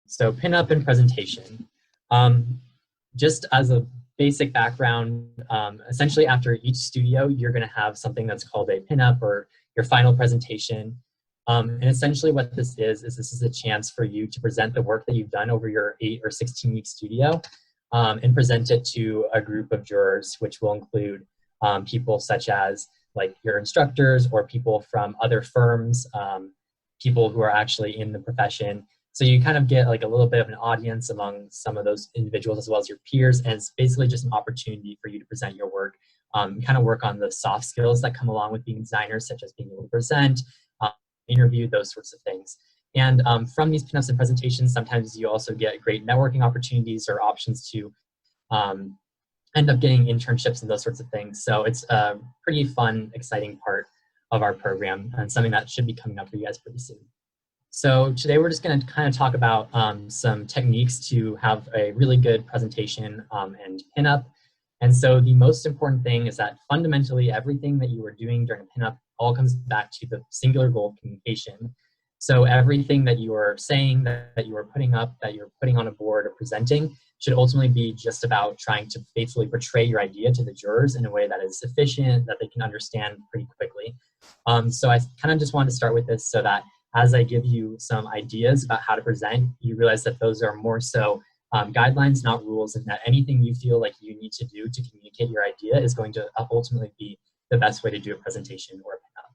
So pinup and presentation. Um, just as a basic background, essentially after each studio, you're going to have something that's called a pinup or your final presentation. And essentially what this this is a chance for you to present the work that you've done over your 8 or 16-week studio and present it to a group of jurors, which will include people such as like your instructors or people from other firms, people who are actually in the profession. So you kind of get like a little bit of an audience among some of those individuals as well as your peers. And it's basically just an opportunity for you to present your work, kind of work on the soft skills that come along with being designers, such as being able to present, interview, those sorts of things. And from these pinups and presentations, sometimes you also get great networking opportunities or options to end up getting internships and those sorts of things. So it's a pretty fun, exciting part of our program and something that should be coming up for you guys pretty soon. So today we're just going to kind of talk about some techniques to have a really good presentation and pinup. And so the most important thing is that fundamentally everything that you are doing during a pinup all comes back to the singular goal of communication. So everything that you are saying, that you are putting up, that you're putting on a board or presenting should ultimately be just about trying to faithfully portray your idea to the jurors in a way that is sufficient, that they can understand pretty quickly. So I kind of just wanted to start with this so that as I give you some ideas about how to present, you realize that those are more so guidelines, not rules, and that anything you feel like you need to do to communicate your idea is going to ultimately be the best way to do a presentation or a pinup.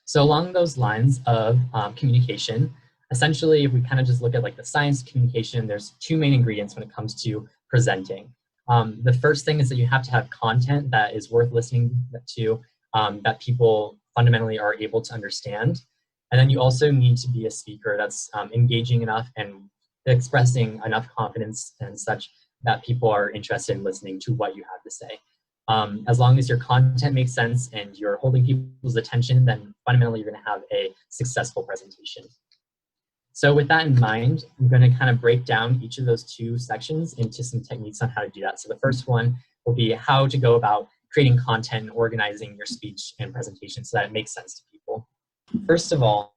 So along those lines of communication, essentially, if we kind of just look at like the science of communication, there's two main ingredients when it comes to presenting. The first thing is that you have to have content that is worth listening to, that people fundamentally are able to understand. And then you also need to be a speaker that's engaging enough and expressing enough confidence and such that people are interested in listening to what you have to say. As long as your content makes sense and you're holding people's attention, then fundamentally you're going to have a successful presentation. So with that in mind, I'm going to kind of break down each of those two sections into some techniques on how to do that. So the first one will be how to go about creating content and organizing your speech and presentation so that it makes sense to people. First of all,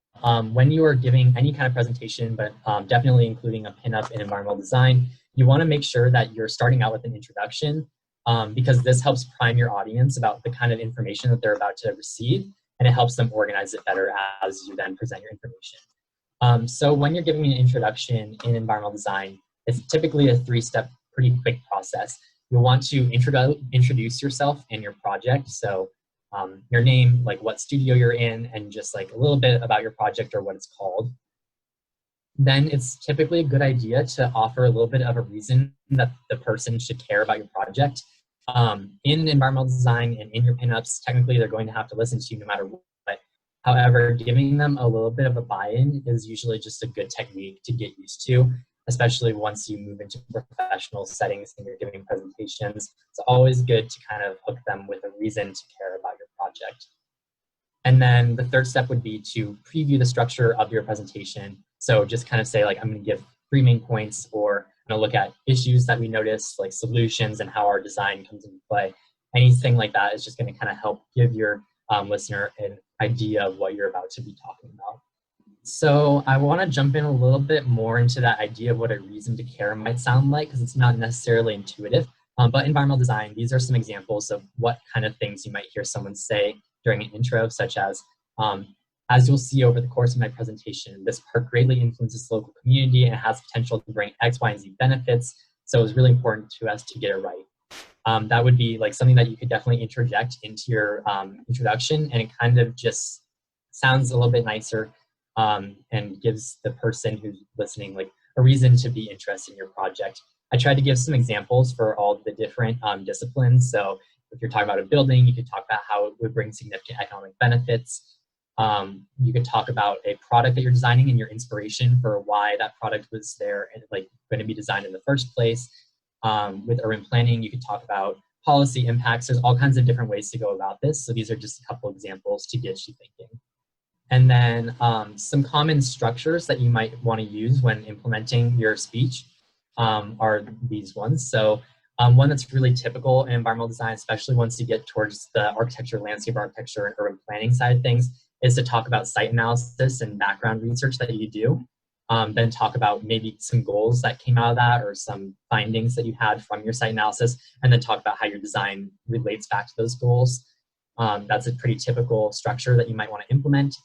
when you are giving any kind of presentation, but definitely including a pinup in environmental design, you want to make sure that you're starting out with an introduction because this helps prime your audience about the kind of information that they're about to receive, and it helps them organize it better as you then present your information. So when you're giving an introduction in environmental design, it's typically a 3-step, pretty quick process. You'll want to introduce yourself and your project. So your name, like what studio you're in, and just like a little bit about your project or what it's called. Then it's typically a good idea to offer a little bit of a reason that the person should care about your project. In environmental design and in your pinups, technically they're going to have to listen to you no matter what. However, giving them a little bit of a buy-in is usually just a good technique to get used to, especially once you move into professional settings and you're giving presentations. It's always good to kind of hook them with a reason to care about your project. And then the third step would be to preview the structure of your presentation. So just kind of say like, I'm going to give 3 main points, or I'm going to look at issues that we noticed, like solutions and how our design comes into play. Anything like that is just going to kind of help give your listener an idea of what you're about to be talking about. So I want to jump in a little bit more into that idea of what a reason to care might sound like, because it's not necessarily intuitive. But environmental design, these are some examples of what kind of things you might hear someone say during an intro, such as you'll see over the course of my presentation, this park greatly influences the local community and has potential to bring X, Y, and Z benefits. So it was really important to us to get it right. That would be like something that you could definitely interject into your introduction, and it kind of just sounds a little bit nicer and gives the person who's listening like a reason to be interested in your project. I tried to give some examples for all the different disciplines. So if you're talking about a building, you could talk about how it would bring significant economic benefits. You could talk about a product that you're designing and your inspiration for why that product was there and like going to be designed in the first place. With urban planning, you could talk about policy impacts. There's all kinds of different ways to go about this. So these are just a couple examples to get you thinking. And then some common structures that you might want to use when implementing your speech are these ones. So one that's really typical in environmental design, especially once you get towards the architecture, landscape architecture, and urban planning side of things, is to talk about site analysis and background research that you do. then talk about maybe some goals that came out of that or some findings that you had from your site analysis, and then talk about how your design relates back to those goals. That's a pretty typical structure that you might want to implement.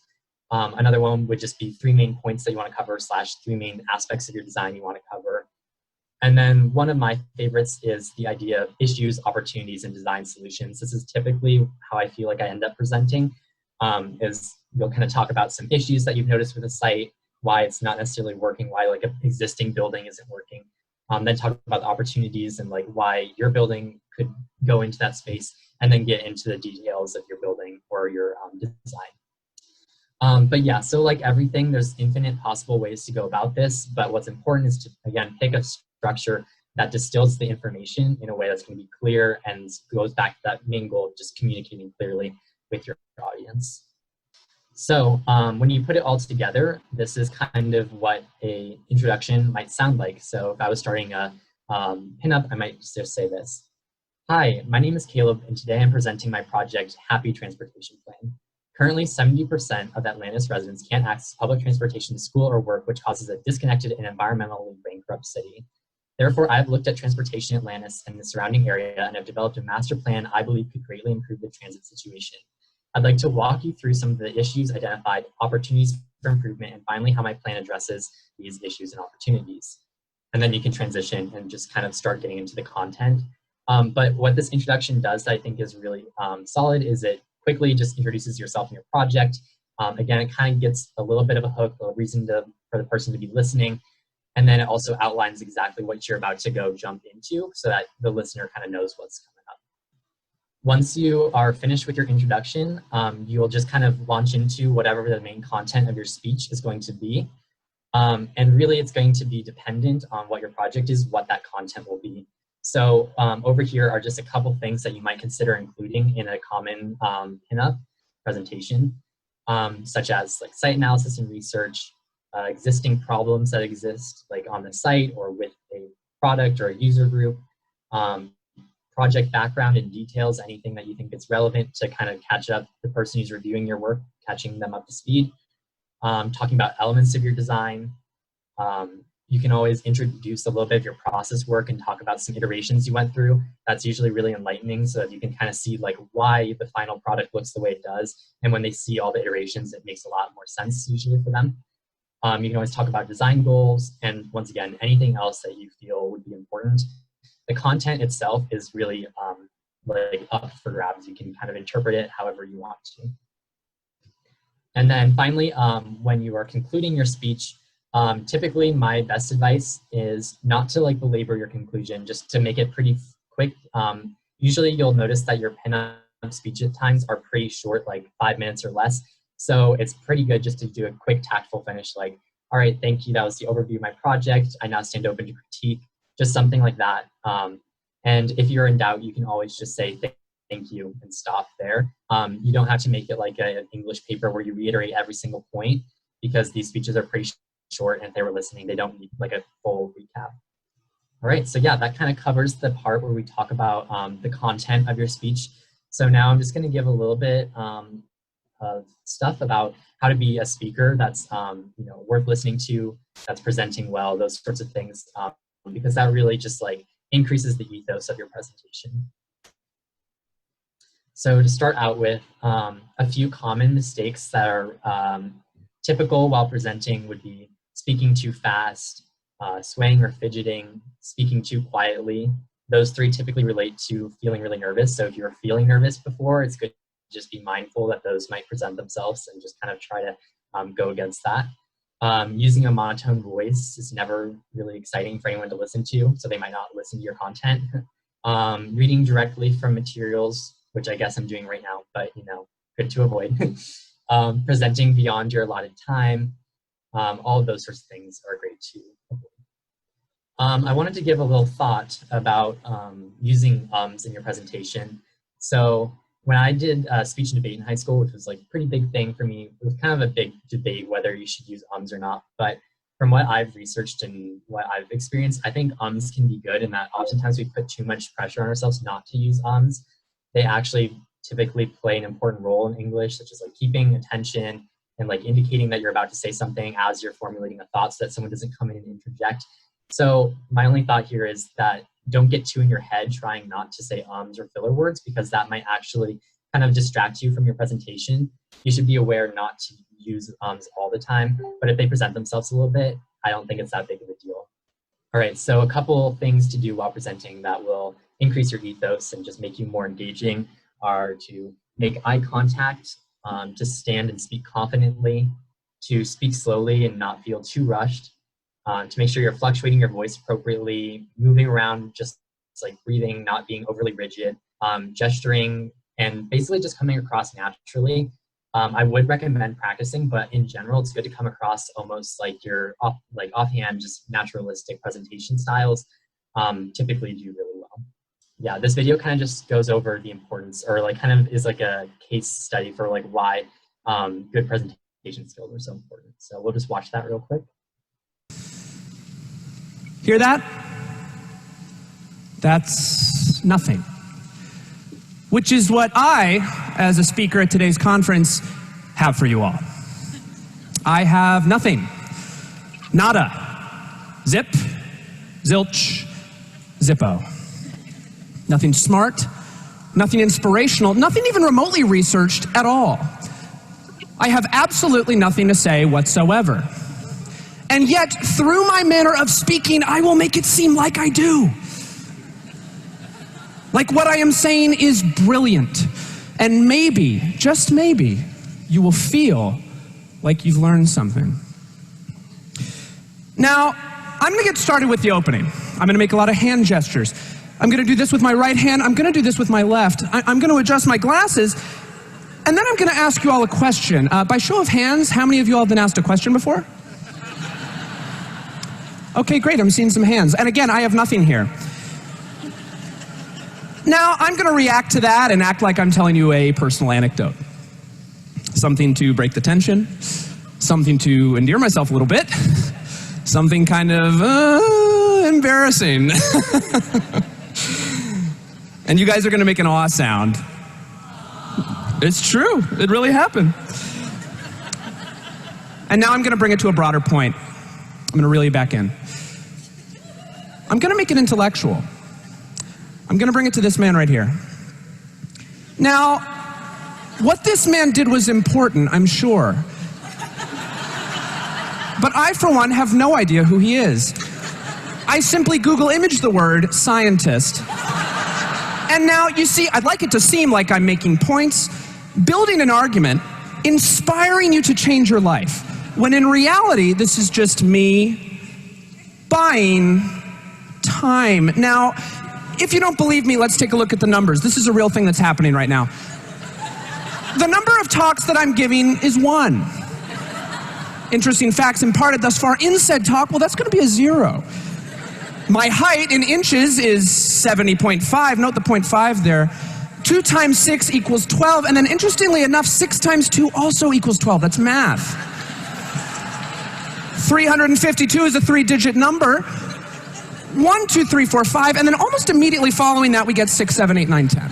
Another one would just be 3 main points that you want to cover / 3 main aspects of your design you want to cover. And then one of my favorites is the idea of issues, opportunities, and design solutions. This is typically how I feel like I end up presenting, is you'll kind of talk about some issues that you've noticed with the site, why it's not necessarily working, why like an existing building isn't working. Then talk about the opportunities and like why your building could go into that space, and then get into the details of your building or your design. But yeah, so like everything, there's infinite possible ways to go about this, but what's important is to, again, pick a structure that distills the information in a way that's going to be clear and goes back to that main goal of just communicating clearly with your audience. So when you put it all together, this is kind of what a introduction might sound like. So if I was starting a pinup, I might just say this. Hi, my name is Caleb, and today I'm presenting my project, Happy Transportation Plan. Currently, 70% of Atlantis residents can't access public transportation to school or work, which causes a disconnected and environmentally bankrupt city. Therefore, I've looked at transportation in Atlantis and the surrounding area and have developed a master plan I believe could greatly improve the transit situation. I'd like to walk you through some of the issues identified, opportunities for improvement, and finally how my plan addresses these issues and opportunities. And then you can transition and just kind of start getting into the content. But what this introduction does that I think is really solid is it quickly just introduces yourself and your project. Again, it kind of gets a little bit of a hook, a reason for the person to be listening. And then it also outlines exactly what you're about to go jump into so that the listener kind of knows what's coming up. Once you are finished with your introduction, you'll just kind of launch into whatever the main content of your speech is going to be. And really it's going to be dependent on what your project is, what that content will be. So over here are just a couple things that you might consider including in a common pinup presentation, such as like site analysis and research, existing problems that exist like on the site or with a product or a user group, project background and details, anything that you think is relevant to kind of catch up the person who's reviewing your work, catching them up to speed, talking about elements of your design. You can always introduce a little bit of your process work and talk about some iterations you went through. That's usually really enlightening, so that you can kind of see like why the final product looks the way it does. And when they see all the iterations, it makes a lot more sense usually for them. You can always talk about design goals, and once again, anything else that you feel would be important. The content itself is really like up for grabs. You can kind of interpret it however you want to. And then finally, when you are concluding your speech, typically my best advice is not to like belabor your conclusion, just to make it pretty quick. Usually you'll notice that your pinup speech at times are pretty short, like 5 minutes or less. So it's pretty good just to do a quick tactful finish, like, all right, thank you, that was the overview of my project. I now stand open to critique, just something like that. And if you're in doubt, you can always just say thank you and stop there. You don't have to make it like an English paper where you reiterate every single point, because these speeches are pretty short, and if they were listening, they don't need like a full recap. All right, so yeah, that kind of covers the part where we talk about the content of your speech. So now I'm just going to give a little bit of stuff about how to be a speaker that's worth listening to, that's presenting well, those sorts of things, because that really just like increases the ethos of your presentation. So to start out with, a few common mistakes that are typical while presenting would be speaking too fast, swaying or fidgeting, speaking too quietly. Those 3 typically relate to feeling really nervous. So if you're feeling nervous before, it's good to just be mindful that those might present themselves and just kind of try to go against that. Using a monotone voice is never really exciting for anyone to listen to, so they might not listen to your content. Reading directly from materials, which I guess I'm doing right now, but good to avoid. Presenting beyond your allotted time, all of those sorts of things are great to avoid. I wanted to give a little thought about using ums in your presentation. So when I did speech and debate in high school, which was like a pretty big thing for me, it was kind of a big debate whether you should use ums or not. But from what I've researched and what I've experienced, I think ums can be good in that oftentimes we put too much pressure on ourselves not to use ums. They actually typically play an important role in English, such as like keeping attention and like indicating that you're about to say something as you're formulating a thought so that someone doesn't come in and interject. So my only thought here is that don't get too in your head trying not to say ums or filler words, because that might actually kind of distract you from your presentation. You should be aware not to use ums all the time, but if they present themselves a little bit, I don't think it's that big of a deal. All right, so a couple things to do while presenting that will increase your ethos and just make you more engaging are to make eye contact, to stand and speak confidently, to speak slowly and not feel too rushed, to make sure you're fluctuating your voice appropriately, moving around, just like breathing, not being overly rigid, gesturing, and basically just coming across naturally. I would recommend practicing, but in general, it's good to come across almost like your offhand, just naturalistic presentation styles typically do really well. Yeah, this video kind of just goes over the importance, or like kind of is like a case study for like why good presentation skills are so important. So we'll just watch that real quick. Hear that? That's nothing. Which is what I, as a speaker at today's conference, have for you all. I have nothing. Nada. Zip. Zilch. Zippo. Nothing smart. Nothing inspirational. Nothing even remotely researched at all. I have absolutely nothing to say whatsoever. And yet, through my manner of speaking, I will make it seem like I do. Like what I am saying is brilliant. And maybe, just maybe, you will feel like you've learned something. Now, I'm going to get started with the opening. I'm going to make a lot of hand gestures. I'm going to do this with my right hand. I'm going to do this with my left. I'm going to adjust my glasses. And then I'm going to ask you all a question. By show of hands, how many of you all have been asked a question before? Okay, great. I'm seeing some hands. And again, I have nothing here. Now, I'm going to react to that and act like I'm telling you a personal anecdote. Something to break the tension, something to endear myself a little bit, something kind of embarrassing. And you guys are going to make an awe sound. It's true. It really happened. And now I'm going to bring it to a broader point. I'm going to reel you back in. I'm going to make it intellectual. I'm going to bring it to this man right here. Now, what this man did was important, I'm sure. But I, for one, have no idea who he is. I simply Google image the word scientist. And now, you see, I'd like it to seem like I'm making points, building an argument, inspiring you to change your life, when in reality, this is just me buying time. Now, if you don't believe me, let's take a look at the numbers. This is a real thing that's happening right now. The number of talks that I'm giving is 1. Interesting facts imparted thus far in said talk, well, that's going to be a 0. My height in inches is 70.5. Note the 0.5 there. 2 times 6 equals 12. And then interestingly enough, 6 times 2 also equals 12. That's math. 352 is a 3-digit number. 1, 2, 3, 4, 5, and then almost immediately following that, we get 6, 7, 8, 9, 10.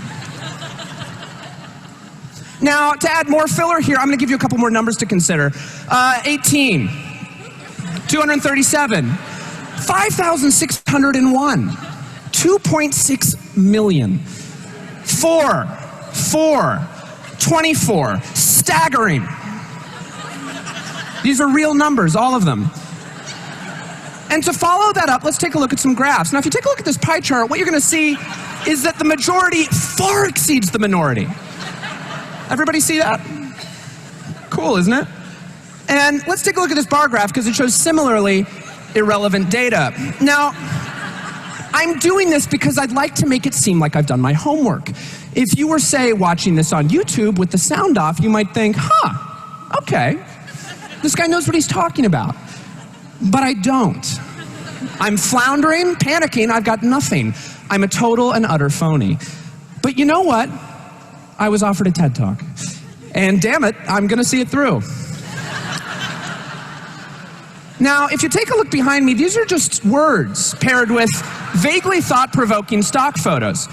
Now, to add more filler here, I'm going to give you a couple more numbers to consider. 18, 237, 5,601, 2.6 million, 4, 24, staggering. These are real numbers, all of them. And to follow that up, let's take a look at some graphs. Now, if you take a look at this pie chart, what you're going to see is that the majority far exceeds the minority. Everybody see that? Cool, isn't it? And let's take a look at this bar graph because it shows similarly irrelevant data. Now, I'm doing this because I'd like to make it seem like I've done my homework. If you were, say, watching this on YouTube with the sound off, you might think, okay, this guy knows what he's talking about. But I don't. I'm floundering, panicking, I've got nothing. I'm a total and utter phony. But you know what? I was offered a TED Talk. And damn it, I'm going to see it through. Now, if you take a look behind me, these are just words paired with vaguely thought-provoking stock photos.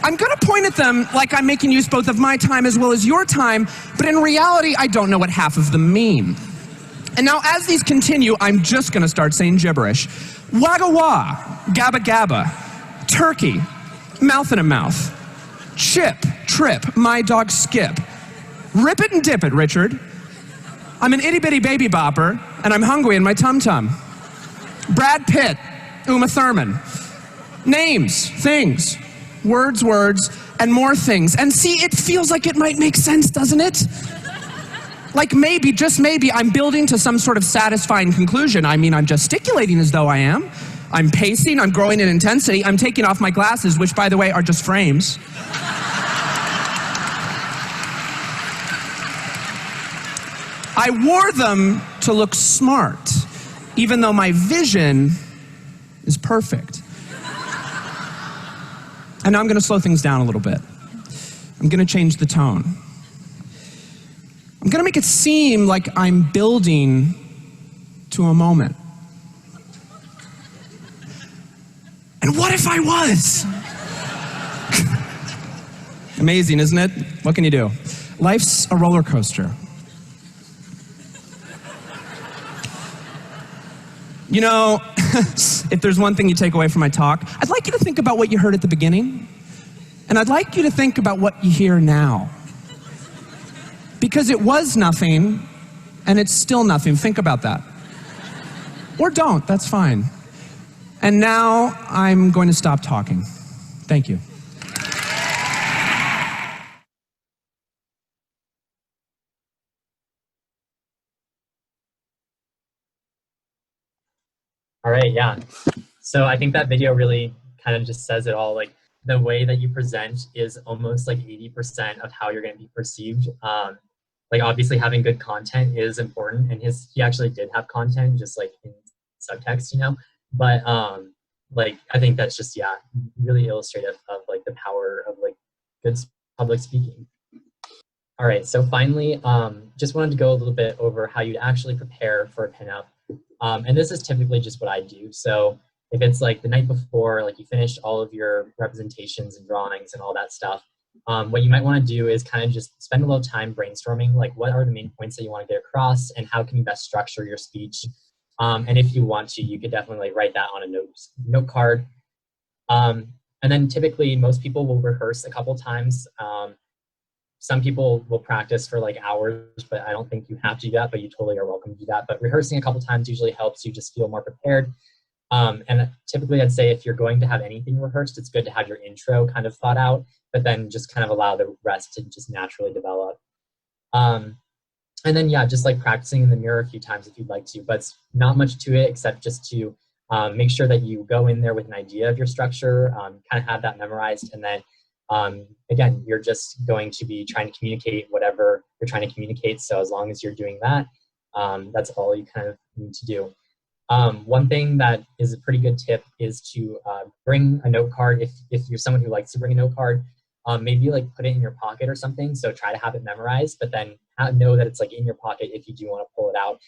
I'm gonna point at them like I'm making use both of my time as well as your time, but in reality, I don't know what half of them mean. And now as these continue, I'm just gonna start saying gibberish. Wagga wah, gabba gabba, turkey, mouth in a mouth, chip, trip, my dog Skip. Rip it and dip it, Richard. I'm an itty bitty baby bopper, and I'm hungry in my tum-tum. Brad Pitt, Uma Thurman. Names, things, words, and more things. And see, it feels like it might make sense, doesn't it? Like maybe, just maybe, I'm building to some sort of satisfying conclusion. I mean, I'm gesticulating as though I am. I'm pacing, I'm growing in intensity, I'm taking off my glasses, which, by the way, are just frames. I wore them to look smart, even though my vision is perfect. And now I'm gonna slow things down a little bit. I'm gonna change the tone. I'm gonna make it seem like I'm building to a moment. And what if I was? Amazing, isn't it? What can you do? Life's a roller coaster. You know, if there's one thing you take away from my talk, I'd like you to think about what you heard at the beginning, and I'd like you to think about what you hear now. Because it was nothing, and it's still nothing. Think about that. Or don't, that's fine. And now I'm going to stop talking. Thank you. All right, yeah. So I think that video really kind of just says it all. Like the way that you present is almost like 80% of how you're going to be perceived. Like obviously having good content is important, and he actually did have content, just like in subtext, you know. But like I think that's just really illustrative of like the power of like good public speaking. All right, so finally, just wanted to go a little bit over how you'd actually prepare for a pinup. And this is typically just what I do. So if it's like the night before, like you finished all of your representations and drawings and all that stuff, what you might want to do is kind of just spend a little time brainstorming, like what are the main points that you want to get across and how can you best structure your speech. And if you want to, you could definitely write that on a note card. And then typically most people will rehearse a couple times. Some people will practice for like hours, but I don't think you have to do that, but you totally are welcome to do that. But rehearsing a couple times usually helps you just feel more prepared. And typically I'd say if you're going to have anything rehearsed, it's good to have your intro kind of thought out, but then just kind of allow the rest to just naturally develop. And then, yeah, just like practicing in the mirror a few times if you'd like to, but it's not much to it except just to make sure that you go in there with an idea of your structure, kind of have that memorized, and then again, you're just going to be trying to communicate whatever you're trying to communicate. So as long as you're doing that, that's all you kind of need to do. One thing that is a pretty good tip is to bring a note card. If you're someone who likes to bring a note card, maybe like put it in your pocket or something. So try to have it memorized, but then know that it's like in your pocket if you do want to pull it out.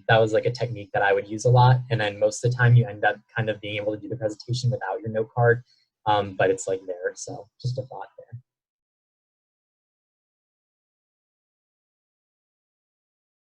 That was like a technique that I would use a lot. And then most of the time you end up kind of being able to do the presentation without your note card. But it's like there, so just a thought there.